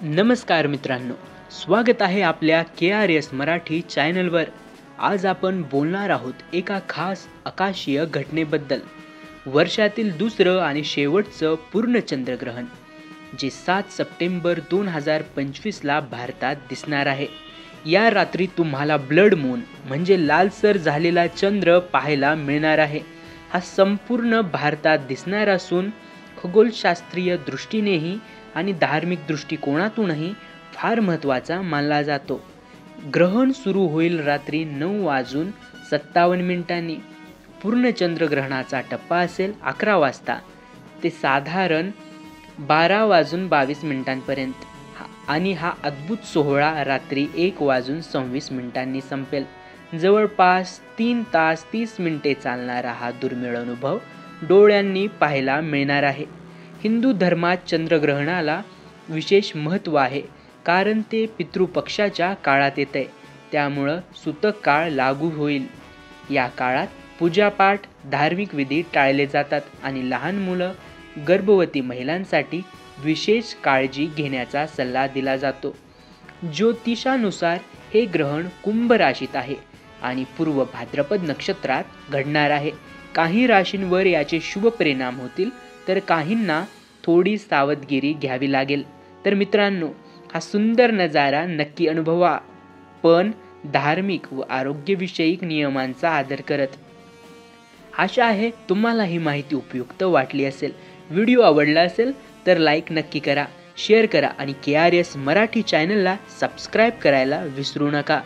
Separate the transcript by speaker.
Speaker 1: नमस्कार मित्रांनो, स्वागत आहे आपल्या KRS मराठी चॅनलवर. आज आपण बोलणार आहोत एका खास आकाशीय घटनेबद्दल. वर्षातील दुसरं आणि शेवटचं पूर्ण चंद्रग्रहण, जे 7 सप्टेंबर 2025ला भारतात दिसणार आहे. या रात्री तुम्हाला ब्लड मून म्हणजे लालसर झालेला चंद्र पाहायला मिळणार आहे. हा संपूर्ण भारतात दिसणार असून खगोलशास्त्रीय दृष्टीनेही आणि धार्मिक दृष्टिकोनातूनही फार महत्त्वाचा मानला जातो. ग्रहण सुरू होईल रात्री 9:57 पूर्ण चंद्रग्रहणाचा टप्पा असेल 11 वाजता ते साधारण 12:22 आणि हा अद्भुत सोहळा रात्री 1:26 संपेल. जवळपास 3 तास 30 मिनिटे चालणारा हा दुर्मिळ अनुभव डोळ्यांनी पाहायला मिळणार आहे. हिंदू धर्मात चंद्रग्रहणाला विशेष महत्त्व आहे, कारण ते पितृपक्षाच्या काळात येते. त्यामुळं सूतक काळ लागू होईल. या काळात पूजापाठ, धार्मिक विधी टाळले जातात आणि लहान मुलं, गर्भवती महिलांसाठी विशेष काळजी घेण्याचा सल्ला दिला जातो. ज्योतिषानुसार हे ग्रहण कुंभ राशीत आहे आणि पूर्व भाद्रपद नक्षत्रात घडणार आहे. काही राशींवर याचे शुभ परिणाम होतील, तर काहींना थोडी सावधगिरी घ्यावी लागेल. तर मित्रांनो, हा सुंदर नजारा नक्की अनुभवा, पण धार्मिक व आरोग्यविषयक नियमांचा आदर करत. आशा आहे तुम्हाला ही माहिती उपयुक्त वाटली असेल. व्हिडिओ आवडला असेल तर लाईक नक्की करा, शेअर करा आणि KRS मराठी चॅनलला सबस्क्राईब करायला विसरू नका.